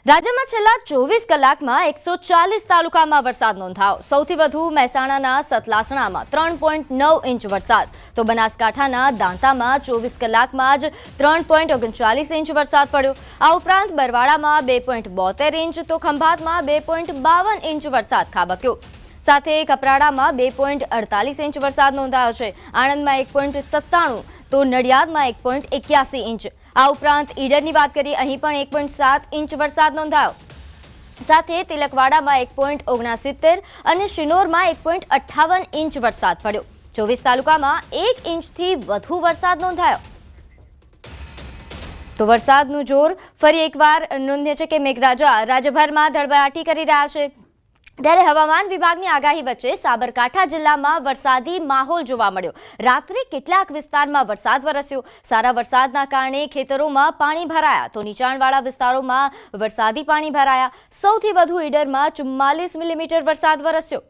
રાજ્યમાં છેલ્લા 24 કલાકમાં 140 તાલુકામાં વરસાદ નોંધાયો। સૌથી વધુ મહેસાણાના સતલાસણામાં 3.9 ઇંચ વરસાદ, તો બનાસકાંઠાના દાંતામાં 24 કલાકમાં જ 3.39 ઇંચ વરસાદ પડ્યો। આ ઉપરાંત બરવાડામાં 2.72 ઇંચ, તો ખંભાતમાં 2.52 ઇંચ વરસાદ ખાબક્યો। સાથે કપરાડામાં 2.48 ઇંચ વરસાદ નોંધાયો છે। આણંદમાં 1.97, તો નડિયાદમાં 1.81 ઇંચ। આ ઉપરાંત ઈડરની વાત કરીએ, અહીં પણ 1.7 ઇંચ વરસાદ નોંધાયો। સાથે તિલકવાડામાં 1.69 અને શિનોરમાં 1.58 ઇંચ વરસાદ પડ્યો। 24 તાલુકામાં 1 ઇંચથી વધુ વરસાદ નોંધાયો। તો વરસાદનું જોર ફરી એકવાર નોંધ્ય છે કે મેઘરાજા રાજ્યભરમાં ધડબડાટી કરી રહ્યા છે। ત્યારે હવામાન વિભાગની આગાહી વચ્ચે સાબરકાંઠા જિલ્લામાં વરસાદી માહોલ જોવા મળ્યો। રાત્રે કેટલાક વિસ્તારમાં વરસાદ વરસ્યો। સારા વરસાદના કારણે ખેતરોમાં પાણી ભરાયા, તો નીચાણવાળા વિસ્તારોમાં વરસાદી પાણી ભરાયા। સૌથી વધુ ઈડરમાં 44 મિલીમીટર વરસાદ વરસ્યો।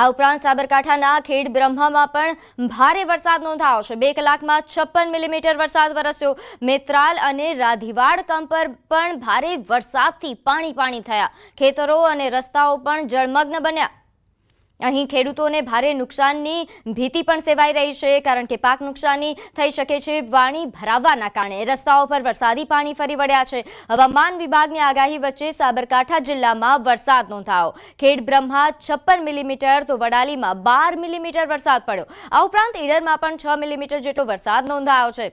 આ ઉપરાંત સાબરકાંઠાના ખેડ બ્રહ્મામાં પણ ભારે વરસાદ નોંધાયો છે। 2 કલાકમાં 56 મિલીમીટર વરસાદ વરસ્યો। મેત્રાલ અને રાધીવાડ ગામ પર પણ ભારે વરસાદથી પાણી થયા। ખેતરો અને રસ્તાઓ પણ જળમગ્ન બન્યા। અહીં ખેડૂતોને ભારે નુકસાનની ભીતિ પણ સેવાઈ રહી છે, કારણ કે પાક નુકસાની થઈ શકે છે। પાણી ભરાવાના કારણે રસ્તાઓ પર વરસાદી પાણી ફરી વળ્યા છે। હવામાન વિભાગની આગાહી વચ્ચે સાબરકાંઠા જિલ્લામાં વરસાદ નોંધાયો। ખેડ બ્રહ્મા 56 મિલીમીટર, તો વડાલીમાં 12 મિલીમીટર વરસાદ પડ્યો। આ ઉપરાંત ઈડરમાં પણ 6 મિલીમીટર જેટલો વરસાદ નોંધાયો છે।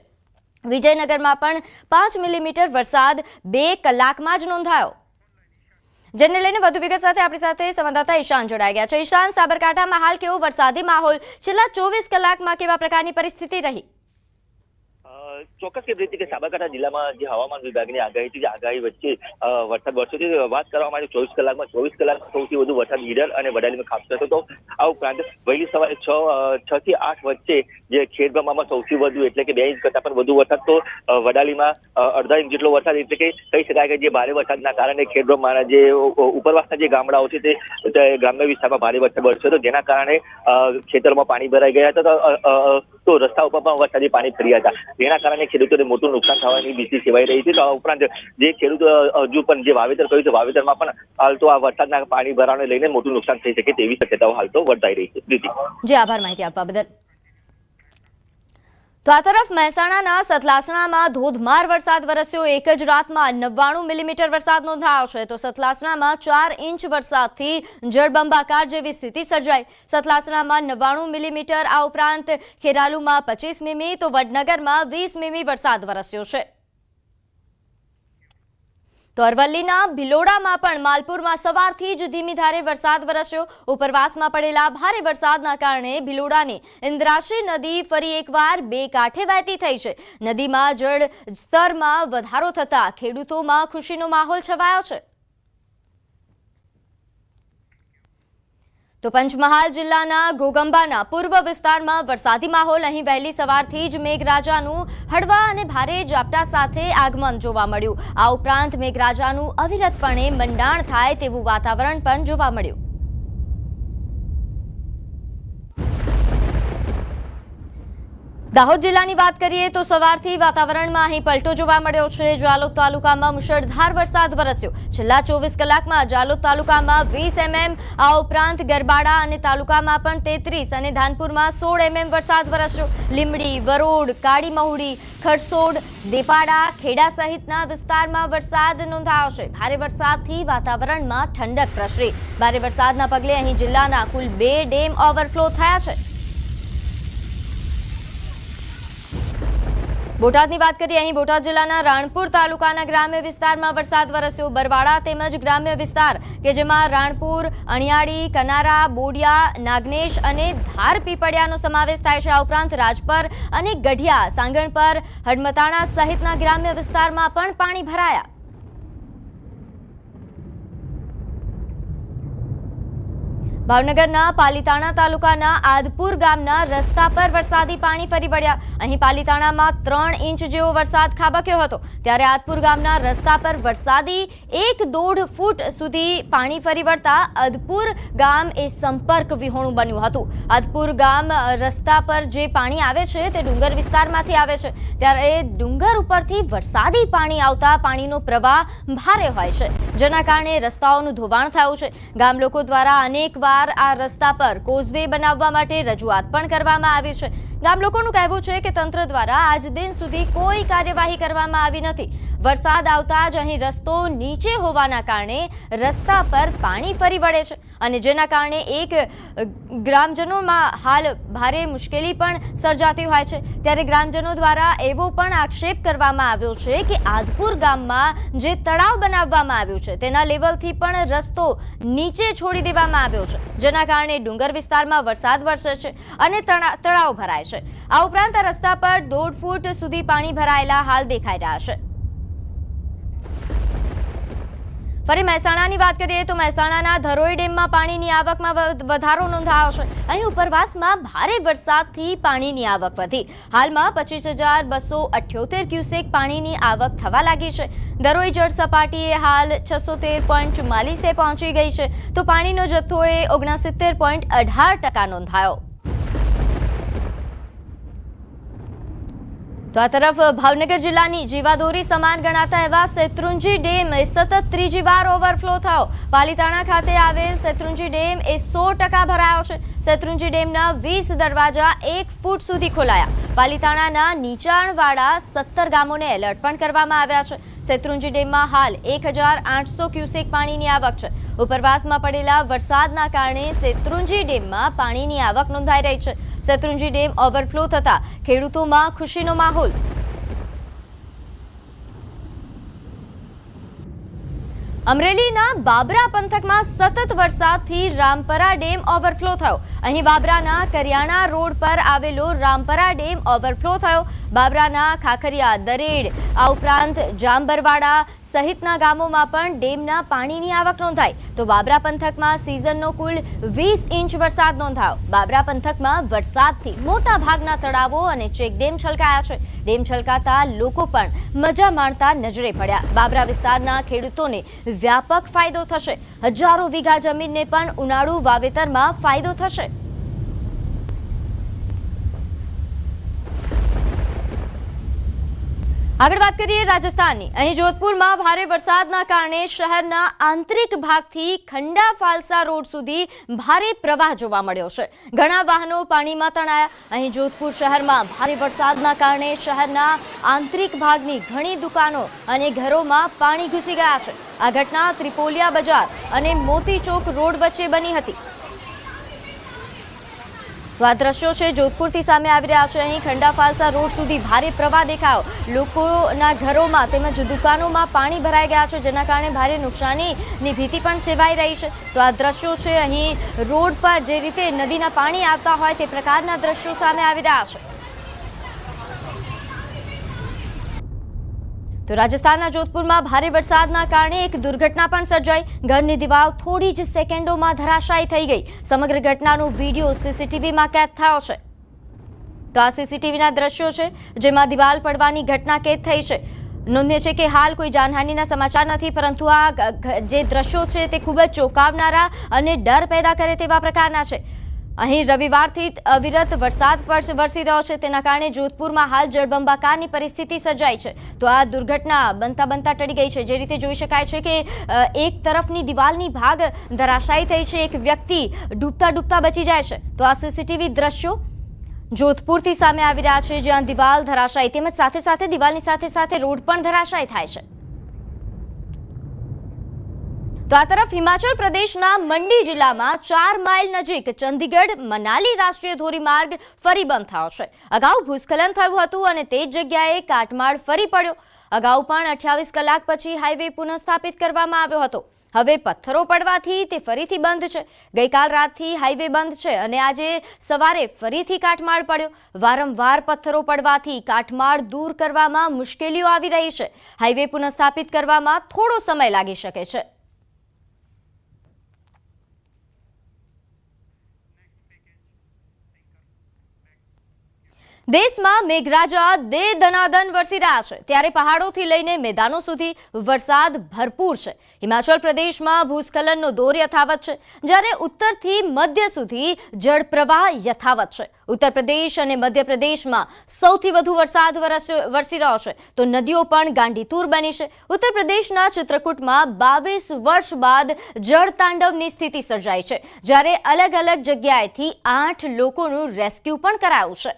વિજયનગરમાં પણ 5 મિલીમીટર વરસાદ 2 કલાકમાં જ નોંધાયો। જેને લઈને વધુ વિગત સાથે આપણી સાથે સંવાદદાતા ઈશાન જોડાઈ ગયા છે। ઈશાન, સાબરકાંઠામાં હાલ કેવો વરસાદી માહોલ, છેલ્લા 24 કલાકમાં કેવા પ્રકારની પરિસ્થિતિ રહી? ચોક્કસ કે રીતે કે સાબરકાંઠા જિલ્લામાં જે હવામાન વિભાગની આગાહી છે, આગાહી વચ્ચે વરસાદ વરસ્યો છે। વાત કરવામાં આવે 24 કલાકમાં સૌથી વધુ વરસાદ ઈડર અને વડાલીમાં ખાબક્યો હતો। આ ઉપરાંત વહેલી સવારે 6 થી 8 વચ્ચે જે ખેડબ્રહ્મામાં સૌથી વધુ, એટલે કે 2 ઇંચ કરતા પણ વધુ વરસાદ, તો વડાલીમાં અડધા ઇંચ જેટલો વરસાદ, એટલે કે કહી શકાય કે જે ભારે વરસાદના કારણે ખેડબ્રહ્માના જે ઉપરવાસના જે ગામડાઓ છે તે ગ્રામ્ય વિસ્તારમાં ભારે વરસાદ વરસ્યો હતો, જેના કારણે ખેતરોમાં પાણી ભરાઈ ગયા હતા, તો રસ્તા ઉપર પણ વરસાદી પાણી ફર્યા હતા, જેના કારણે ખેડૂતોને મોટું નુકસાન થવાની ભીતિ સેવાઈ રહી છે। તો આ ઉપરાંત જે ખેડૂતો હજુ પણ જે વાવેતર કર્યું છે, વાવેતરમાં પણ હાલ તો આ વરસાદના પાણી ભરાવાને લઈને મોટું નુકસાન થઈ શકે તેવી શક્યતાઓ હાલ તો વર્તાઈ રહી છે। જી, આભાર માહિતી આપવા બદલ। તો આ તરફ મહેસાણાના સતલાસણામાં ધોધમાર વરસાદ વરસ્યો। એક જ રાતમાં 99 મિલીમીટર વરસાદ નોંધાયો છે। તો સતલાસણામાં 4 ઇંચ વરસાદથી જળબંબાકાર જેવી સ્થિતિ સર્જાઈ। સતલાસણામાં 99 મિલીમીટર, આ ઉપરાંત ખેરાલુમાં 25 મીમી, તો વડનગરમાં 20 મીમી વરસાદ વરસ્યો છે। તો અરવલ્લીના ભિલોડામાં પણ માલપુરમાં સવારથી જ ધીમી ધારે વરસાદ વરસ્યો। ઉપરવાસમાં પડેલા ભારે વરસાદના કારણે ભિલોડાની ઇન્દ્રાશી નદી ફરી એકવાર 2 કાંઠે વહેતી થઈ છે। નદીમાં જળ સ્તરમાં વધારો થતા ખેડૂતોમાં ખુશીનો માહોલ છવાયો છે। તો પંચમહાલ જિલ્લાના ઘોગંબાના પૂર્વ વિસ્તારમાં વરસાદી માહોલ। અહીં વહેલી સવારથી જ મેઘરાજાનું હળવા અને ભારે ઝાપટા સાથે આગમન જોવા મળ્યું। આ ઉપરાંત મેઘરાજાનું અવિરતપણે મંડાણ થાય તેવું વાતાવરણ પણ જોવા મળ્યું। દાહોદ જિલ્લાની વાત કરીએ તો સવારથી વાતાવરણમાં અહીં પલટો જોવા મળ્યો છે। જાલોદ તાલુકામાં મુશળધાર વરસાદ વરસ્યો। છેલ્લા 24 કલાકમાં જાલોદ તાલુકામાં 20 mm, આ ઉપરાંત ગરબાડા અને તાલુકામાં પણ 33 અને ધાનપુરમાં 16 mm વરસાદ વરસ્યો। લીંબડી, વરોડ, કાળી મહુડી, ખરસોડ, દેપાડા, ખેડા સહિતના વિસ્તારમાં વરસાદ નોંધાયો છે। ભારે વરસાદથી વાતાવરણમાં ઠંડક પ્રસરી। ભારે વરસાદના પગલે અહીં જિલ્લાના કુલ 2 ડેમ ઓવરફ્લો થયા છે। બોટાદની વાત કરીએ, અહીં બોટાદ જિલ્લાના રાણપુર તાલુકાના ગ્રામ્ય વિસ્તારમાં વરસાદ વરસ્યો। બરવાડા તેમજ ગ્રામ્ય વિસ્તાર કે જેમાં રાણપુર, અણિયાળી, કનારા, બોડિયા, નાગનેશ અને ધાર પીપળિયાનો સમાવેશ થાય છે। આ ઉપરાંત રાજપર અને ગઢિયા, સાંગણપર, હડમતાણા સહિતના ગ્રામ્ય વિસ્તારમાં પણ પાણી ભરાયા। ભાવનગરના પાલીતાણા તાલુકાના આદપુર ગામના રસ્તા પર વરસાદી પાણી ફરી વળ્યા. અહીં પાલીતાણામાં 3 ઇંચ જેવો વરસાદ ખાબક્યો હતો, ત્યારે આદપુર ગામના રસ્તા પર વરસાદી 1.5 ફૂટ સુધી પાણી ફરી વળતા આદપુર ગામ એ સંપર્ક વિહોણું બન્યું હતું. આદપુર ગામ રસ્તા પર જે પાણી આવે છે તે ડુંગર વિસ્તારમાંથી આવે છે, ત્યારે ડુંગર ઉપરથી વરસાદી પાણી આવતા પાણીનો પ્રવાહ ભારે હોય છે, જેના કારણે રસ્તાઓનું ધોવાણ થયું છે. ગામ લોકો દ્વારા અનેકવાર આ રસ્તા પર કોઝવે બનાવવા માટે રજૂઆત પણ કરવામાં આવી છે. ગામ લોકોનું કહેવું છે કે તંત્ર દ્વારા આજ દિન સુધી કોઈ કાર્યવાહી કરવામાં આવી નથી. વરસાદ આવતા જ અહીં રસ્તો નીચે હોવાના કારણે રસ્તા પર પાણી ફરી વળે છે, અને જેના કારણે એક ગ્રામજનોમાં હાલ ભારે મુશ્કેલી પણ સર્જાતી હોય છે. ત્યારે ગ્રામજનો દ્વારા એવો પણ આક્ષેપ કરવામાં આવ્યો છે કે આદપુર ગામમાં જે તળાવ બનાવવામાં આવ્યું છે તેના લેવલથી પણ રસ્તો નીચે છોડી દેવામાં આવ્યો છે, જેના કારણે ડુંગર વિસ્તારમાં વરસાદ વરસે છે અને તળાવ ભરાય છે. આ ઉપરાંત આ રસ્તા પર 1.5 ફૂટ સુધી પાણી ભરાયેલા હાલ દેખાઈ રહ્યા છે. ફરી મહેસાણાની વાત કરીએ તો મહેસાણાના ધરોઈ ડેમમાં પાણીની આવકમાં વધારો નોંધાયો છે. અહીં ઉપરવાસમાં ભારે વરસાદથી પાણીની આવક વધી. હાલમાં 25,278 ક્યુસેક પાણીની આવક થવા લાગી છે. ધરોઈ જળ સપાટીએ હાલ 613.44 પહોંચી ગઈ છે, તો પાણીનો જથ્થો એ 69.18% નોંધાયો. તો આ તરફ ભાવનગર જિલ્લાની જીવાદોરી સમાન ગણાતા એવા શેત્રુંજી ડેમ એ સતત ત્રીજી વાર ઓવરફ્લો થયો. પાલીતાણા ખાતે આવેલ શેત્રુંજી ડેમ એ 100% ભરાયો છે. શેત્રુંજી ડેમના 20 દરવાજા 1 ફૂટ સુધી ખોલાયા. પાલીતાણાના નીચાણવાળા 17 ગામોને એલર્ટ પણ કરવામાં આવ્યા છે. શેત્રુંજી ડેમમાં હાલ 1,800 ક્યુસેક પાણીની આવક છે. ઉપરવાસમાં પડેલા વરસાદના કારણે શેત્રુંજી ડેમમાં પાણીની આવક નોંધાઈ રહી છે. શેત્રુંજી ડેમ ઓવરફ્લો થતા ખેડૂતોમાં ખુશીનો માહોલ. અમરેલીના બાબરા પંથકમાં સતત વરસાદથી રામપરા ડેમ ઓવરફ્લો થયો. અહીં બાબરાના કરિયાણા રોડ પર આવેલો રામપરા ડેમ ઓવરફ્લો થયો. બાબરાના ખાખરિયા, દરેડ, આ ઉપરાંત જાંબરવાડા સહિતના ગામોમાં પણ ડેમના પાણીની આવક નોંધાઈ. તો બાબરા પંથકમાં સિઝનનો કુલ 20 ઇંચ વરસાદ નોંધાયો. બાબરા પંથકમાં વરસાદથી મોટા ભાગના તળાવો અને ચેકડેમ છલકાયા છે. ડેમ છલકાતા લોકો પણ મજા માણતા નજરે પડ્યા. બાબરા વિસ્તારના ખેડૂતોને વ્યાપક ફાયદો થશે. હજારો વીઘા જમીનને પણ ઉનાળુ વાવેતરમાં ફાયદો થશે. આગળ વાત કરીએ રાજસ્થાનની. અહીં જોધપુરમાં ભારે વરસાદના કારણે શહેરના આંતરિક ભાગથી ખંડા ફાલસા રોડ સુધી ભારે પ્રવાહ જોવા મળ્યો છે. ઘણા વાહનો પાણીમાં તણાયા. અહીં જોધપુર શહેરમાં ભારે વરસાદના કારણે શહેરના આંતરિક ભાગની ઘણી દુકાનો અને ઘરોમાં પાણી ઘૂસી ગયા છે. આ ઘટના ત્રિપોલિયા બજાર અને મોતી ચોક રોડ વચ્ચે બની હતી. તો આ દ્રશ્યો છે જોધપુરથી સામે આવી રહ્યા છે. અહીં ખંડા ફાલસા રોડ સુધી ભારે પ્રવાહ દેખાયો. લોકોના ઘરોમાં તેમજ દુકાનોમાં પાણી ભરાઈ ગયા છે, જેના કારણે ભારે નુકસાનીની ભીતિ પણ સેવાઈ રહી છે. તો આ દ્રશ્યો છે અહીં રોડ પર જે રીતે નદીના પાણી આવતા હોય તે પ્રકારના દ્રશ્યો સામે આવી રહ્યા છે. તો રાજસ્થાનના જોધપુરમાં ભારે વરસાદના કારણે એક દુર્ઘટના પણ સર્જાઈ. ઘરની દિવાલ થોડી જ સેકન્ડોમાં ધરાશાયી થઈ ગઈ. સમગ્ર ઘટનાનો વિડીયો સીસીટીવીમાં કેદ થયો છે. તો આ સીસીટીવીના દ્રશ્યો છે જેમાં દિવાલ પડવાની ઘટના કેદ થઈ છે. નોંધનીય છે કે હાલ કોઈ જાનહાનિના સમાચાર નથી, પરંતુ આ જે દ્રશ્યો છે તે ખૂબ જ ચોંકાવનારા અને ડર પેદા કરે તેવા પ્રકારના છે. અહીં રવિવારથી અવિરત વરસાદ વરસી રહ્યો છે, તેના કારણે જોધપુરમાં હાલ જળબંબાકારની પરિસ્થિતિ સર્જાઈ છે. તો આ દુર્ઘટના બનતા ટળી ગઈ છે. જે રીતે જોઈ શકાય છે કે એક તરફની દિવાલની ભાગ ધરાશાયી થઈ છે, એક વ્યક્તિ ડૂબતા બચી જાય છે. તો આ સીસીટીવી દ્રશ્યો જોધપુરથી સામે આવી રહ્યા છે, જ્યાં દિવાલ ધરાશાયી તેમજ સાથે દિવાલની સાથે રોડ પણ ધરાશાયી થાય છે. તો આ તરફ હિમાચલ પ્રદેશના મંડી જિલ્લામાં 4 માઇલ નજીક ચંદીગઢ મનાલી રાષ્ટ્રીય ધોરીમાર્ગ ફરી બંધ થયો છે. અગાઉ ભૂસ્ખલન થયું હતું અને તે જ જગ્યાએ કાટમાળ ફરી પડ્યો. અગાઉ પણ 28 કલાક પછી હાઈવે પુનઃસ્થાપિત કરવામાં આવ્યો હતો. હવે પથ્થરો પડવાથી તે ફરીથી બંધ છે. ગઈકાલ રાતથી હાઈવે બંધ છે અને આજે સવારે ફરીથી કાટમાળ પડ્યો. વારંવાર પથ્થરો પડવાથી કાટમાળ દૂર કરવામાં મુશ્કેલીઓ આવી રહી છે. હાઈવે પુનઃસ્થાપિત કરવામાં થોડો સમય લાગી શકે છે. દેશમાં મેઘરાજા દે દનાદન વરસી રહ્યા છે ત્યારે પહાડોથી લઈને મેદાનો સુધી વરસાદ ભરપૂર છે. હિમાચલ પ્રદેશમાં ભૂસ્ખલનનો દોર યથાવત છે, જ્યારે ઉત્તરથી મધ્ય સુધી જળપ્રવાહ યથાવત છે. ઉત્તર પ્રદેશ અને મધ્ય પ્રદેશમાં સૌથી વધુ વરસાદ વરસી રહ્યો છે તો નદીઓ પણ ગાંડીતુર બની છે. ઉત્તર પ્રદેશના ચિત્રકૂટમાં 22 વર્ષ બાદ જળતાંડવની સ્થિતિ સર્જાઈ છે, જ્યારે અલગ અલગ જગ્યાએથી 8 લોકોનું રેસ્ક્યુ પણ કરાયું છે.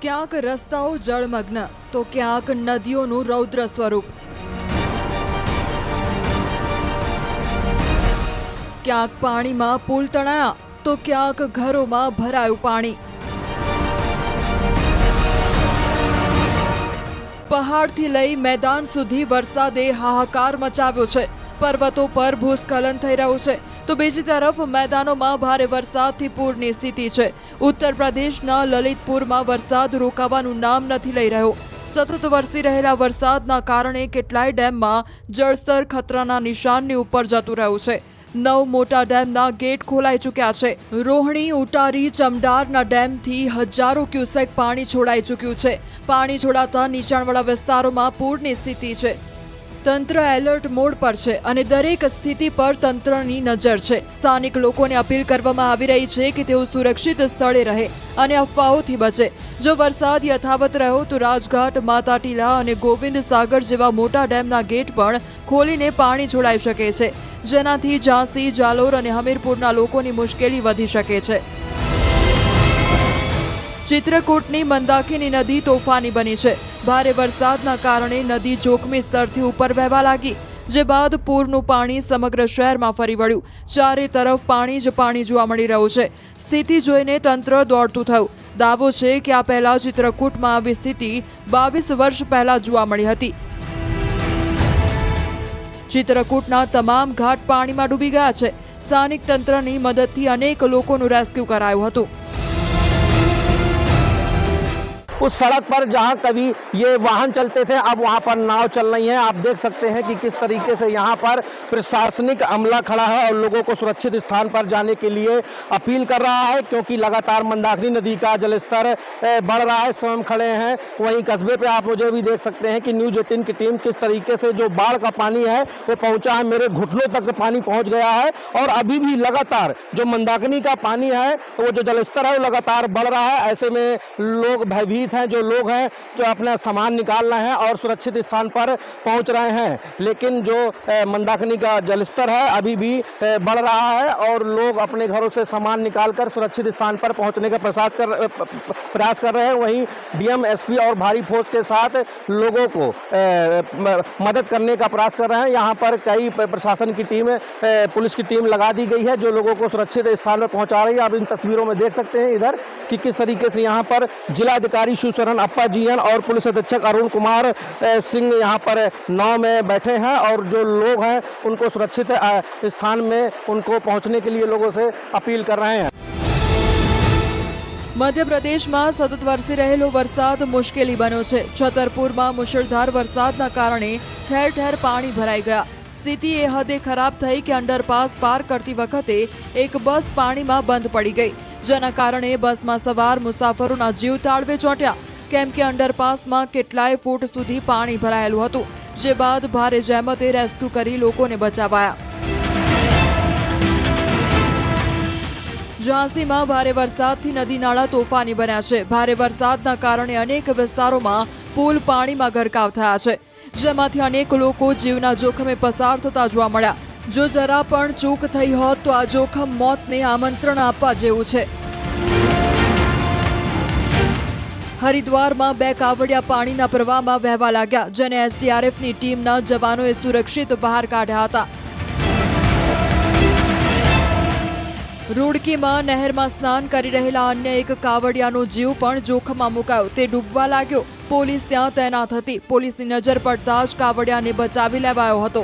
ક્યાંક રસ્તાઓ જળમગ્ન તો ક્યાંક નદીઓનું રૌદ્ર સ્વરૂપ, ક્યાંક પાણીમાં પુલ તણાયા તો ક્યાંક ઘરોમાં ભરાયું પાણી. પહાડથી લઈ મેદાન સુધી વરસાદે હાહાકાર મચાવ્યો છે. પર્વતો પર ભૂસ્ખલન થઈ રહ્યું છે તો બીજી તરફ મેદાનોમાં ભારે વરસાદથી પૂરની સ્થિતિ છે. ઉત્તર પ્રદેશના લલિતપુરમાં વરસાદ રોકાવાનું નામ નથી લઈ રહ્યો. સતત વરસી રહેલા વરસાદના કારણે કેટલાય ડેમમાં જળસ્તર ખતરાના નિશાનની ઉપર જતું રહ્યું છે. 9 મોટા ડેમના ગેટ ખોલાઈ ચૂક્યા છે. રોહણી, ઉટારી, ચમડારના ડેમથી હજારો ક્યુસેક પાણી છોડાઈ ચૂક્યું છે. પાણી છોડાતા નીચાણવાળા વિસ્તારોમાં પૂરની સ્થિતિ છે. તંત્ર એલર્ટ મોડ પર છે અને દરેક સ્થિતિ પર તંત્રની નજર છે. સ્થાનિક લોકોને અપીલ કરવામાં આવી રહી છે કે તેઓ સુરક્ષિત સ્થળે રહે અને અફવાઓથી બચે. જો વરસાદ યથાવત રહ્યો તો રાજઘાટ, માતાટીલા અને ગોવિંદ સાગર જેવા મોટા ડેમના ગેટ પણ ખોલીને પાણી છોડાઈ શકે છે, જેનાથી ઝાંસી, જાલોર અને હમીરપુરના લોકોની મુશ્કેલી વધી શકે છે. ચિત્રકૂટની મંદાકિની નદી તોફાની બની છે. ભારે વરસાદના કારણે નદી જોખમી સ્તરથી ઉપર વહેવા લાગી, જે બાદ પૂરનું પાણી સમગ્ર શહેરમાં ફરી વળ્યું. ચારે તરફ પાણી જ પાણી જોવા મળી રહ્યું છે. સ્થિતિ જોઈને તંત્ર દોડતું થયું. દાવો છે કે આ પહેલા ચિત્રકૂટમાં આવી સ્થિતિ 22 વર્ષ પહેલા જોવા મળી હતી. ચિત્રકૂટના તમામ ઘાટ પાણીમાં ડૂબી ગયા છે. સ્થાનિક તંત્રની મદદથી અનેક લોકોનું રેસ્ક્યુ કરાયું હતું. उस सड़क पर जहां कभी ये वाहन चलते थे, अब वहां पर नाव चल रही है. आप देख सकते हैं कि किस तरीके से यहां पर प्रशासनिक अमला खड़ा है और लोगों को सुरक्षित स्थान पर जाने के लिए अपील कर रहा है, क्योंकि लगातार मंदाकिनी नदी का जलस्तर बढ़ रहा है. स्वयं खड़े हैं वहीं कस्बे पे आप मुझे भी देख सकते हैं कि न्यूज़ 18 की टीम किस तरीके से जो बाढ़ का पानी है वो पहुंचा है. मेरे घुटनों तक पानी पहुंच गया है और अभी भी लगातार जो मंदाकिनी का पानी है वो जो जलस्तर है वो लगातार बढ़ रहा है. ऐसे में लोग भयभीत हैं, जो लोग हैं जो अपना सामान निकाल रहे हैं और सुरक्षित स्थान पर पहुंच रहे हैं. लेकिन जो मंदाकिनी का जलस्तर है अभी भी बढ़ रहा है और लोग अपने घरों से सामान निकालकर सुरक्षित स्थान पर पहुंचने का प्रयास कर रहे हैं. वहीं डीएम, एसपी और भारी फोर्स के साथ लोगों को मदद करने का प्रयास कर रहे हैं. यहाँ पर कई प्रशासन की टीम, पुलिस की टीम लगा दी गई है जो लोगों को सुरक्षित स्थान पर पहुंचा रही है. आप इन तस्वीरों में देख सकते हैं इधर कि किस तरीके से यहाँ पर जिलाधिकारी शिवशरण अप्पा जीएन और पुलिस अधीक्षक अरुण कुमार सिंह यहाँ पर नाव में बैठे हैं और जो लोग हैं उनको सुरक्षित स्थान में उनको पहुंचने के लिए लोगों से अपील कर रहे हैं. મધ્યપ્રદેશમાં સતત વરસી રહેલો વરસાદ મુશ્કેલી બન્યો છે. છતરપુરમાં મુશળધાર વરસાદના કારણે ઠેર ઠેર પાણી ભરાઈ ગયા. સ્થિતિ એ હદે ખરાબ થઈ કે અંડરપાસ પાર કરતી વખતે એક બસ પાણીમાં બંધ પડી ગઈ, જેના કારણે બસમાં સવાર મુસાફરોના જીવ તાળવે ચોંટ્યા, કેમ કે અંડરપાસમાં કેટલાય ફૂટ સુધી પાણી ભરાયેલું હતું. જે બાદ ભારે જહેમતે રેસ્ક્યુ કરી લોકોને બચાવાયા. ઝાંસીમાં ભારે વરસાદથી નદી નાળા તોફાની બન્યા છે. ભારે વરસાદના કારણે અનેક વિસ્તારોમાં પુલ પાણીમાં ગરકાવ થયા છે, જેમાંથી અનેક લોકો જીવના જોખમે પસાર થતા જોવા મળ્યા. જો જરા પણ ચૂક થઈ હોત તો આ જોખમ મોતને આમંત્રણ આપવા જેવું છે. હરિદ્વારમાં 2 કાવડિયા પાણીના પ્રવાહમાં વહેવા લાગ્યા, જેને એસડીઆરએફની ટીમના જવાનોએ સુરક્ષિત બહાર કાઢ્યા હતા. રૂડકીમાં નહેરમાં સ્નાન કરી રહેલા અન્ય એક કાવડિયાનો જીવ પણ જોખમમાં મુકાયો. તે ડૂબવા લાગ્યો. પોલીસ ત્યાં તૈનાત હતી. પોલીસની નજર પડતા જ કાવડિયાને બચાવી લેવાયો હતો.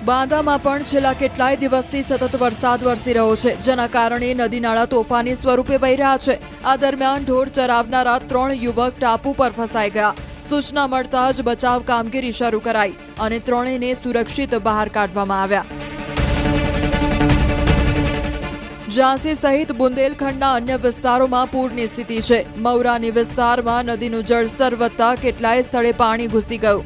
બાંદામાં પણ છેલ્લા કેટલાય દિવસથી સતત વરસાદ વરસી રહ્યો છે, જેના કારણે નદી નાળા તોફાની સ્વરૂપે વહી રહ્યા છે. આ દરમિયાન ઢોર ચરાવનારા 3 યુવક ટાપુ પર ફસાઈ ગયા. સૂચના મળતા જ બચાવ કામગીરી શરૂ કરાઈ અને ત્રણેયને સુરક્ષિત બહાર કાઢવામાં આવ્યા. ઝાંસી સહિત બુંદેલખંડના અન્ય વિસ્તારોમાં પૂરની સ્થિતિ છે. મૌરાની વિસ્તારમાં નદીનું જળસ્તર વધતા કેટલાય સ્થળે પાણી ઘૂસી ગયું.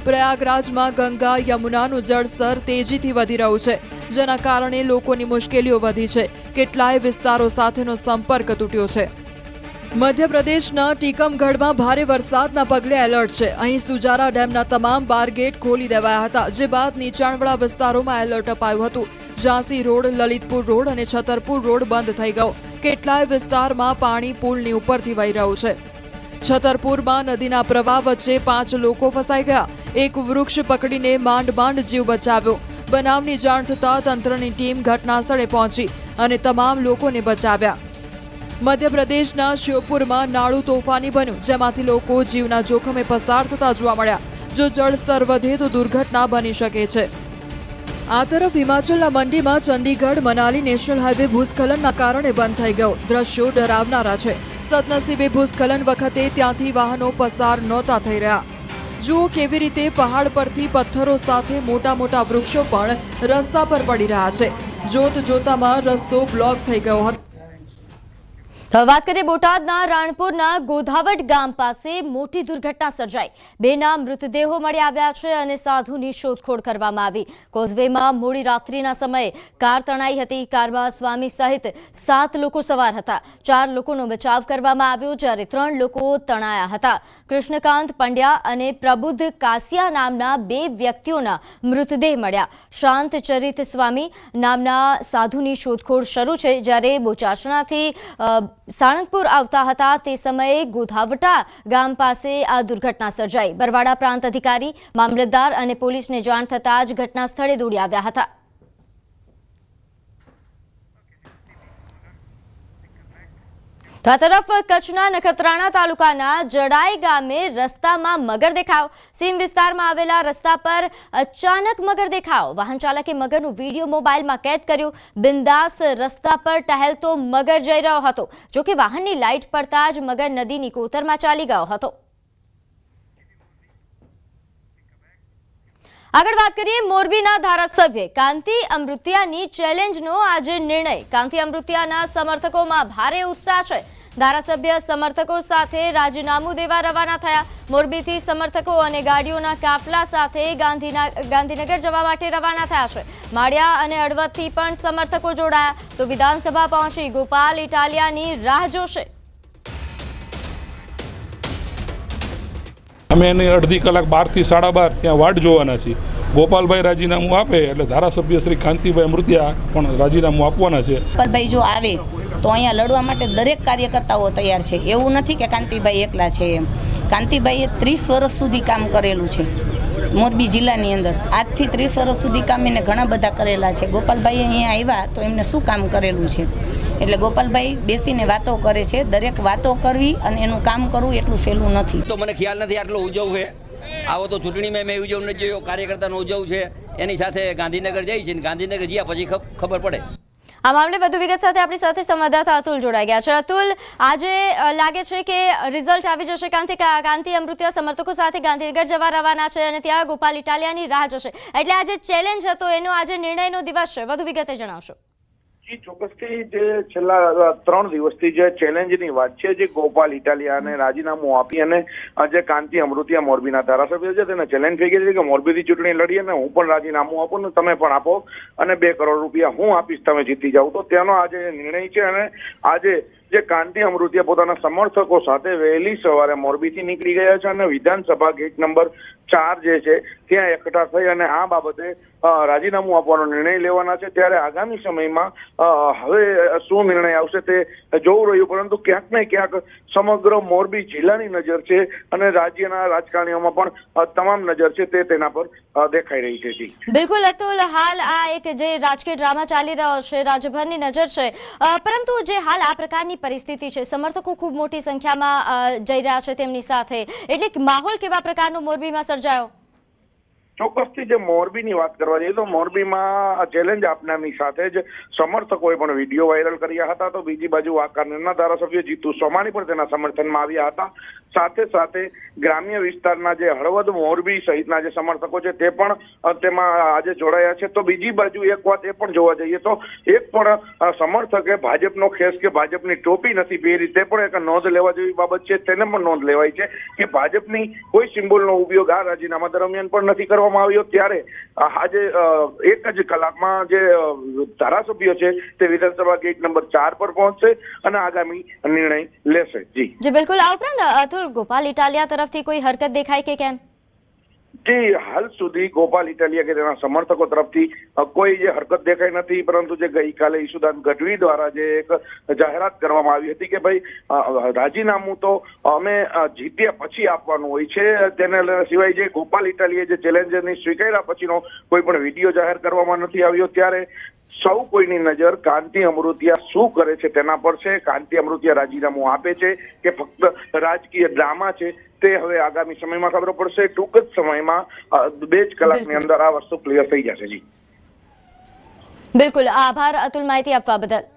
પ્રયાગરાજમાં ગંગા યમુનાનું જળસ્તર તેજીથી વધી રહ્યું છે, જેના કારણે લોકોની મુશ્કેલીઓ વધી છે. કેટલાય વિસ્તારો સાથેનો સંપર્ક તૂટ્યો છે. મધ્યપ્રદેશના ટીકમગઢમાં ભારે વરસાદના પગલે એલર્ટ છે. અહીં સુજારા ડેમના તમામ 12 ગેટ ખોલી દેવાયા હતા, જે બાદ નીચાણવાળા વિસ્તારોમાં એલર્ટ અપાયું હતું. ઝાંસી રોડ, લલિતપુર રોડ અને છતરપુર રોડ બંધ થઈ ગયો. કેટલાય વિસ્તારમાં પાણી પુલની ઉપરથી વહી રહ્યું છે. છતરપુરમાં નદીના પ્રવાહ વચ્ચે 5 લોકો ફસાઈ ગયા. એક વૃક્ષ પકડીને માંડ જીવ બચાવ્યો. બનાવની જાણ થતાં તંત્રની ટીમ ઘટનાસ્થળે પહોંચી અને તમામ લોકોને બચાવ્યા. મધ્યપ્રદેશના શ્યોપુરમાં નાળું તોફાની બન્યું, જેમાંથી લોકો જીવના જોખમે પસાર થતા જોવા મળ્યા. જો જળસ્તર વધે તો દુર્ઘટના બની શકે છે. આ તરફ હિમાચલના મંડીમાં ચંદીગઢ મનાલી નેશનલ હાઈવે ભૂસ્ખલનના કારણે બંધ થઈ ગયો. દ્રશ્યો ડરાવનારા છે. સદનસીબે ભૂસ્ખલન વખતે ત્યાંથી વાહનો પસાર નહોતા થઈ રહ્યા. જુઓ કેવી રીતે પહાડ પરથી પથ્થરો સાથે મોટા વૃક્ષો પણ રસ્તા પર પડી રહ્યા છે. જોતામાં રસ્તો બ્લોક થઈ ગયો હતો. તો વાત કરીએ બોટાદના રાણપુરના ગોધાવટ ગામ પાસે મોટી દુર્ઘટના સર્જાઈ. 2ના મૃતદેહો મળી આવ્યા છે અને સાધુની શોધખોળ કરવામાં આવી. કોઝવેમાં મોડી રાત્રિના સમયે કાર તણાઈ હતી. કારમાં સ્વામી સહિત 7 લોકો સવાર હતા. 4 લોકોનો બચાવ કરવામાં આવ્યો, જ્યારે 3 લોકો તણાયા હતા. કૃષ્ણકાંત પંડ્યા અને પ્રબુદ્ધ કાસિયા નામના 2 વ્યક્તિઓના મૃતદેહ મળ્યા. શાંત ચરિત સ્વામી નામના સાધુની શોધખોળ શરૂ છે. જ્યારે બોચાસણાથી સાણંદપુર આવતા હતા તે સમયે ગોધાવટા ગામ પાસે આ દુર્ઘટના સર્જાઈ. બરવાડા પ્રાંત અધિકારી, મામલતદાર અને પોલીસને જાણ થતાં જ ઘટના સ્થળે દોડી આવ્યા હતા. તો આ તરફ કચ્છના નખત્રાણા તાલુકાના જડાઈ ગામે રસ્તામાં મગર દેખાવ. સીમ વિસ્તારમાં આવેલા રસ્તા પર અચાનક મગર દેખાવ. વાહન ચાલકે મગરનો વિડીયો મોબાઈલમાં કેદ કર્યો. બિંદાસ રસ્તા પર ટહેલતો મગર જઈ રહ્યો હતો. જોકે વાહનની લાઇટ પડતા જ મગર નદીની કોતરમાં ચાલી ગયો હતો. આગળ વાત કરીએ મોરબીના ધારાસભ્ય કાંતિ અમૃતિયાની ચેલેન્જનો આજે નિર્ણય. કાંતિ અમૃતિયાના સમર્થકોમાં ભારે ઉત્સાહ છે. ધારાસભ્ય સમર્થકો સાથે રાજીનામું દેવા રવાના થયા. મોરબીથી સમર્થકો અને ગાડીઓના કાફલા સાથે ગાંધીનગર જવા માટે રવાના થયા છે. માળિયા અને હળવદથી પણ સમર્થકો જોડાયા. તો વિધાનસભા પહોંચી ગોપાલ ઇટાલિયાની રાહ જોશે. અમે એને અડધી કલાક 12 થી 12:30 ત્યાં વાટ જોવાના છીએ. ગોપાલભાઈ રાજીનામું આપે એટલે ધારાસભ્ય શ્રી કાંતિભાઈ અમૃતિયા પણ રાજીનામું આપવાના છે. ગોપાલભાઈ જો આવે તો અહીંયા લડવા માટે દરેક કાર્યકર્તાઓ તૈયાર છે. એવું નથી કે કાંતિભાઈ એકલા છે એમ. કાંતિભાઈએ 30 વર્ષ સુધી કામ કરેલું છે મોરબી જિલ્લાની અંદર. આજથી 30 વર્ષ સુધી કામ એને ઘણા બધા કરેલા છે. ગોપાલભાઈ અહીંયા આવ્યા તો એમને શું કામ કરેલું છે, એટલે ગોપાલભાઈ બેસીને વાતો કરે છે. દરેક વાતો કરવી અને એનું કામ કરવું એટલું સહેલું નથી. તો મને ખ્યાલ નથી આટલો ઉજવ છે. આવો તો ચૂંટણીમાં મેં ઉજવ નથી જોયો. કાર્યકર્તાનો ઉજવ છે, એની સાથે ગાંધીનગર જાય છે. ગાંધીનગર ગયા પછી ખબર પડે. આ મામલે વધુ વિગત સાથે આપણી સાથે સંવાદદાતા અતુલ જોડાઈ ગયા છે. અતુલ, આજે લાગે છે કે રિઝલ્ટ આવી જશે. કાંતિ અમૃતિયા સમર્થકો સાથે ગાંધીનગર જવા રવાના છે અને ત્યાં ગોપાલ ઇટાલિયાની રાહ જશે. એટલે આજે ચેલેન્જ હતો એનો આજે નિર્ણયનો દિવસ છે. વધુ વિગતે જણાવશો. ચોક્કસથી જે છેલ્લા 3 દિવસથી જે ચેલેન્જની વાત છે, જે ગોપાલ ઇટાલિયાને રાજીનામું આપી અને જે કાંતિ અમૃતિયા મોરબીના ધારાસભ્ય છે તેને ચેલેન્જ થઈ ગઈ છે કે મોરબીથી ચૂંટણી લડીએ ને હું પણ રાજીનામું આપું ને તમે પણ આપો અને 2 કરોડ રૂપિયા હું આપીશ તમે જીતી જાવ. તો તેનો આજે નિર્ણય છે અને આજે જે કાંતિ અમૃતિયા પોતાના સમર્થકો સાથે વહેલી સવારે મોરબીથી નીકળી ગયા છે અને વિધાનસભા ગેટ નંબર 4 જે છે ત્યાં એકઠા થઈ અને આ બાબતે રાજીનામું આપવાનો નિર્ણય લેવાના છે. ત્યારે આગામી સમયમાં હવે શું નિર્ણય આવશે તે જોવું રહ્યું, પરંતુ ક્યાંક ને ક્યાંક સમગ્ર મોરબી જિલ્લાની નજર છે અને રાજ્યના રાજકારણીઓમાં પણ તમામ નજર છે તે તેના પર દેખાઈ રહી છે. બિલકુલ અતુલ, હાલ આ એક જે રાજકીય ડ્રામા ચાલી રહ્યો છે, રાજ્યભરની નજર છે, પરંતુ જે હાલ આ પ્રકારની પરિસ્થિતિ છે, સમર્થકો ખૂબ મોટી સંખ્યામાં જઈ રહ્યા છે તેમની સાથે, એટલે માહોલ કેવા પ્રકારનો મોરબીમાં સર્જાયો? ચોક્કસથી જે મોરબીની વાત કરવા જઈએ તો મોરબીમાં ચેલેન્જ આપનારની સાથે જ સમર્થકોએ પણ વિડીયો વાયરલ કર્યા હતા. તો બીજી બાજુ વાંકાનેરના ધારાસભ્ય જીતુ સોમાણી પણ તેના સમર્થનમાં આવ્યા હતા. સાથે સાથે ગ્રામ્ય વિસ્તારના જે હળવદ, મોરબી સહિતના જે સમર્થકો છે તે પણ તેમાં આજે જોડાયા છે. તો બીજી બાજુ એક વાત એ પણ જોવા જઈએ તો એક પણ સમર્થકે ભાજપનો ખેસ કે ભાજપની ટોપી નથી પહેરી, તે પણ એક નોંધ લેવા જેવી બાબત છે. તેને પણ નોંધ લેવાય છે કે ભાજપની કોઈ સિમ્બોલનો ઉપયોગ આ રાજીનામા દરમિયાન પણ નથી કરવામાં આવ્યો. ત્યારે આજે એક જ કલાકમાં જે ધારાસભ્યો છે તે વિધાનસભા ગેટ નંબર 4 પર પહોંચશે અને આગામી નિર્ણય લેશે. જી બિલકુલ. આ ઉપરાંત અતુલ, ગોપાલ ઇટાલિયા તરફથી કોઈ હરકત દેખાય કે કેમ? જી, હાલ સુધી ગોપાલ ઇટાલિયા કે તેના સમર્થકો તરફથી કોઈ જે હરકત દેખાઈ નથી, પરંતુ જે ગઈકાલે ઈશુદાન ગઢવી દ્વારા જે એક જાહેરાત કરવામાં આવી હતી કે ભાઈ રાજીનામું તો અમે જીત્યા પછી આપવાનું હોય છે, તેને સિવાય જે ગોપાલ ઇટાલિયા જે ચેલેન્જરની સ્વીકાર્યા પછીનો કોઈ પણ વિડીયો જાહેર કરવામાં નથી આવ્યો. ત્યારે સૌ કોઈની નજર કાંતિ અમૃતિયા શું કરે છે તેના પર છે. કાંતિ અમૃતિયા રાજીનામું આપે છે કે ફક્ત રાજકીય ડ્રામા છે તે હવે આગામી સમયમાં ખબર પડશે. ટૂંક જ સમયમાં 2 જ કલાકની અંદર આ વસ્તુ ક્લિયર થઈ જશે. જી બિલકુલ, આભાર અતુલ માહિતી આપવા બદલ.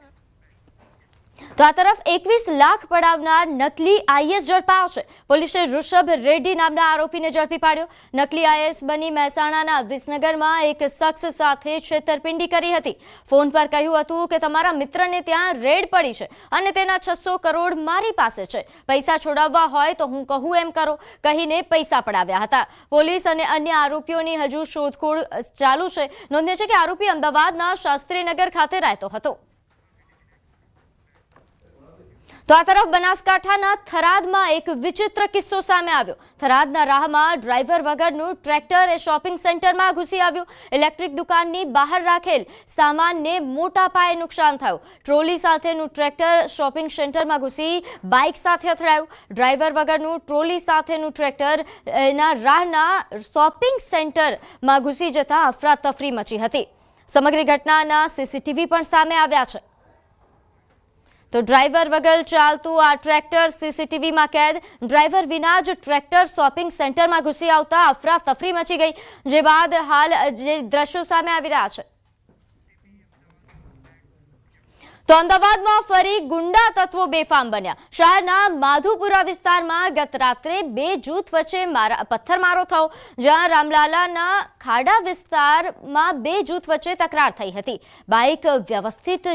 તો આ તરફ 21 લાખ પડાવનાર નકલી આઈએસ ઝડપાયો છે. પોલીસે ઋષભ રેડ્ડી નામના આરોપીને ઝડપી પાડ્યો. નકલી આઈએસ બની મહેસાણાના વિસનગરમાં એક શખ્સ સાથે છેતરપિંડી કરી હતી. ફોન પર કહ્યું હતું કે તમારા મિત્રને ત્યાં રેડ પડી છે અને તેના 600 કરોડ મારી પાસે છે, પૈસા છોડાવવા હોય તો હું કહું એમ કરો કહીને પૈસા પડાવ્યા હતા. પોલીસ અને અન્ય આરોપીઓની હજુ શોધખોળ ચાલુ છે. નોંધનીય છે કે આરોપી અમદાવાદના શાસ્ત્રીનગર ખાતે રહેતો હતો. તો આ તરફ બનાસકાંઠાના થરાદમાં એક વિચિત્ર કિસ્સો સામે આવ્યો. થરાદના રાહમાં ડ્રાઈવર વગરનું ટ્રેક્ટર એ શોપિંગ સેન્ટરમાં ઘૂસી આવ્યું. ઇલેક્ટ્રિક દુકાનની બહાર રાખેલ સામાનને મોટા પાયે નુકસાન થયું. ટ્રોલી સાથેનું ટ્રેક્ટર શોપિંગ સેન્ટરમાં ઘૂસી બાઇક સાથે અથડાયું. ડ્રાઈવર વગરનું ટ્રોલી સાથેનું ટ્રેક્ટર એના રાહના શોપિંગ સેન્ટરમાં ઘૂસી જતા અફરાતફરી મચી હતી. સમગ્ર ઘટનાના સીસીટીવી પણ સામે આવ્યા છે. તો ડ્રાઈવર વગર ચાલતું આ ટ્રેક્ટર સીસીટીવીમાં કેદ. ડ્રાઈવર વિના જ ટ્રેક્ટર શોપિંગ સેન્ટરમાં ઘૂસી આવતા અફરાતફરી મચી ગઈ, જે બાદ હાલ જે દ્રશ્યો સામે આવી રહ્યા છે. તો અમદાવાદમાં ફરી ગુંડા તત્વો બેફામ બન્યા. શહેરના માધુપુરા વિસ્તારમાં ગત રાત્રે 2 જૂથ વચ્ચે પથ્થરમારો થયો, જ્યાં રામલાલાના ખાડા વિસ્તારમાં 2 જૂથ વચ્ચે તકરાર થઈ હતી. બાઇક વ્યવસ્થિત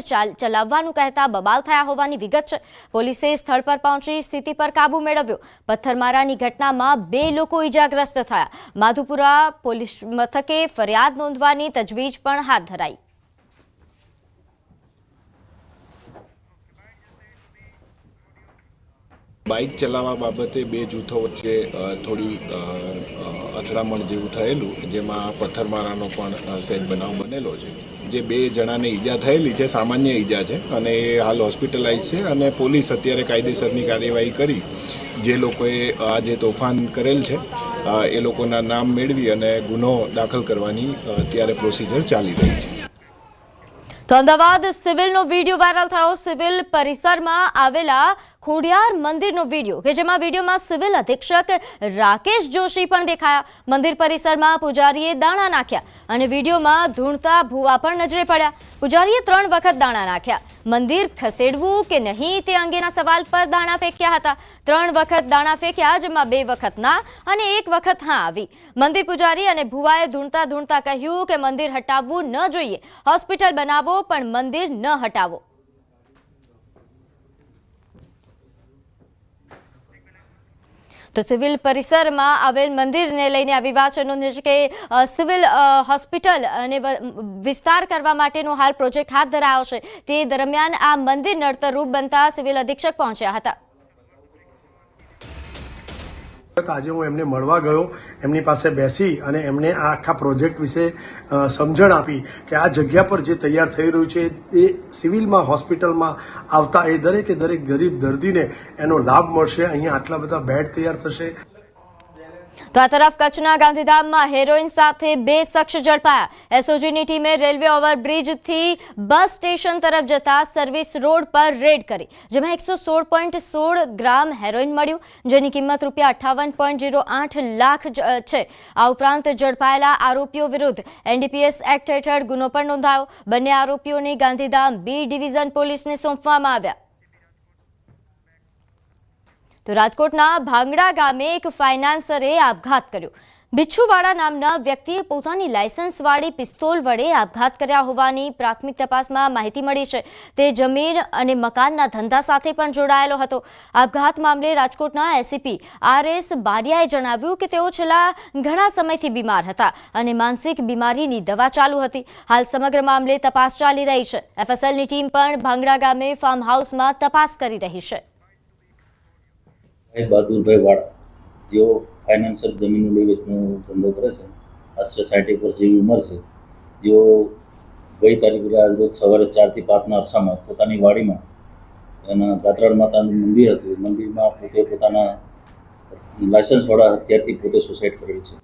ચલાવવાનું કહેતા બબાલ થયા હોવાની વિગત છે. પોલીસે સ્થળ પર પહોંચી સ્થિતિ પર કાબુ મેળવ્યો. પથ્થરમારાની ઘટનામાં 2 લોકો ઈજાગ્રસ્ત થયા. માધુપુરા પોલીસ મથકે ફરિયાદ નોંધવાની તજવીજ પણ હાથ ધરાઈ. બાઇક ચલાવવા બાબતે 2 જૂથો વચ્ચે થોડી અથડામણ જેવું થયેલું, જેમાં પથ્થરમારાનો પણ સહેજ બનાવ બનેલો છે. જે 2 જણાને ઈજા થયેલી છે સામાન્ય ઈજા છે અને એ હાલ હોસ્પિટલાઇઝ છે અને પોલીસ અત્યારે કાયદેસરની કાર્યવાહી કરી જે લોકોએ આ જે તોફાન કરેલ છે એ લોકોના નામ મેળવી અને ગુનો દાખલ કરવાની અત્યારે પ્રોસિજર ચાલી રહી છે. તો અમદાવાદ સિવિલનો વિડીયો વાયરલ થયો. સિવિલ પરિસરમાં આવેલા ખોડિયાર મંદિરનો વિડીયો કે જેમાં વિડીયોમાં સિવિલ અધિક્ષક રાકેશ જોશી પણ દેખાયા. મંદિર પરિસરમાં પૂજારીએ દાણા નાખ્યા અને વિડીયોમાં ધૂણતા ભૂવા પણ નજરે પડ્યા. પૂજારીએ 3 વખત દાણા નાખ્યા. મંદિર ખસેડવું કે નહીં તે અંગેના સવાલ પર દાણા ફેંક્યા હતા. 3 વખત દાણા ફેંક્યા, જેમાં 2 વખત ના અને 1 વખત હા આવી. મંદિર પૂજારી અને ભુવાએ ધૂણતા કહ્યું કે મંદિર હટાવવું ન જોઈએ, હોસ્પિટલ બનાવો પણ મંદિર ન હટાવો. તો સિવિલ પરિસરમાં આવેલ મંદિરને લઈને આ વિવાદ છે. નોંધ્યું છે કે સિવિલ હોસ્પિટલ અને વિસ્તાર કરવા માટેનો હાલ પ્રોજેક્ટ હાથ ધરાયો છે. તે દરમિયાન આ મંદિર નડતરરૂપ બનતા સિવિલ અધિક્ષક પહોંચ્યા હતા. આજે હું એમને મળવા ગયો, એમની પાસે બેસી અને એમને આ આખા પ્રોજેક્ટ વિશે સમજણ આપી કે આ જગ્યા પર જે તૈયાર થઈ રહ્યું છે એ સિવિલમાં હોસ્પિટલમાં આવતા એ દરેકે દરેક ગરીબ દર્દીને એનો લાભ મળશે. અહીંયા આટલા બધા બેડ તૈયાર થશે. તો આ તરફ કચ્છના ગાંધીધામમાં હેરોઇન સાથે 2 શખ્સ ઝડપાયા। એસઓજીની ટીમે રેલવે ઓવરબ્રિજથી બસ સ્ટેશન તરફ જતા સર્વિસ રોડ પર રેડ કરી, જેમાં 116.16 ગ્રામ હેરોઇન મળ્યું, જેની કિંમત ₹58.08 લાખ છે। આ ઉપરાંત ઝડપાયેલા આરોપીઓ વિરુદ્ધ NDPS એક્ટ હેઠળ ગુનો પણ નોંધાયો। બંને આરોપીઓને ગાંધીધામ B ડિવિઝન પોલીસને સોંપવામાં આવ્યા। તો રાજકોટના ભાંગડા ગામે એક ફાઇનાન્સરે આપઘાત કર્યો। બિચ્છુવાડા નામના વ્યક્તિએ પોતાની લાયસન્સવાળી પિસ્તોલ વડે આપઘાત કર્યા હોવાની પ્રાથમિક તપાસમાં માહિતી મળી છે। તે જમીન અને મકાનના ધંધા સાથે પણ જોડાયેલો હતો। આપઘાત મામલે રાજકોટના એસીપી RS બારિયાએ જણાવ્યું કે તેઓ છેલ્લા ઘણા સમયથી બીમાર હતા અને માનસિક બીમારીની દવા ચાલુ હતી। હાલ સમગ્ર મામલે તપાસ ચાલી રહી છે। FSLની ટીમ પણ ભાંગડા ગામે ફાર્મ હાઉસમાં તપાસ કરી રહી છે। બહાદુરભાઈ વાળા, જેઓ ફાઇનાન્શિયલ જમીનનું લઈ વેચનો ધંધો કરે છે, આશરે 60 વર્ષ જેવી ઉંમર છે, જેઓ ગઈ તારીખે આજરોજ સવારે 4 થી 5ના અરસામાં પોતાની વાડીમાં એના ગાત્રાળ માતાનું મંદિર હતું, મંદિરમાં પોતે પોતાના લાયસન્સવાળા હથિયારથી પોતે સુસાઇડ કરેલ છે।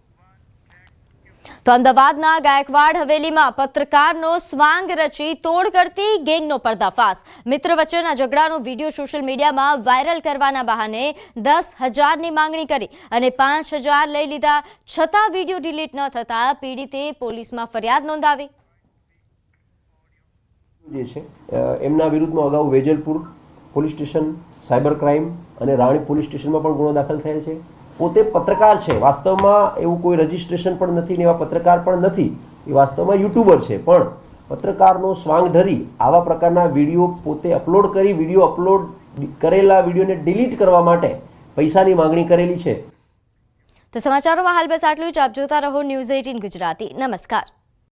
તો અમદાવાદના ગાયકવાડ હવેલીમાં પત્રકારનો સ્વાંગ રચી તોડ કરતી ગેંગનો પર્દાફાશ। મિત્ર વચ્ચેના ઝઘડાનો વિડીયો સોશિયલ મીડિયામાં વાયરલ કરવાના બહાને 10,000ની માંગણી કરી અને 5,000 લઈ લીધા, છતાં વિડીયો ડિલીટ ન થતા પીડિતે પોલીસમાં ફરિયાદ નોંધાવી। જે છે એમના વિરુદ્ધમાં અગાઉ Vejalpur police station, cyber crime અને રાણી પોલીસ સ્ટેશનમાં પણ ગુનો દાખલ થયેલ છે। પોતે પત્રકાર છે, વાસ્તવમાં એવું કોઈ રજિસ્ટ્રેશન પણ નથી ને એવા પત્રકાર પણ નથી, એ વાસ્તવમાં યુટ્યુબર છે, પણ પત્રકારનો સ્વાંગ ધરી આવા પ્રકારના વિડીયો પોતે અપલોડ કરી વિડીયો અપલોડ કરેલા વિડીયોને ડિલીટ કરવા માટે પૈસાની માંગણી કરેલી છે। તો સમાચારોમાં હાલ બસ આટલું જ। આપ જોતા રહો News 18 ગુજરાતી। નમસ્કાર।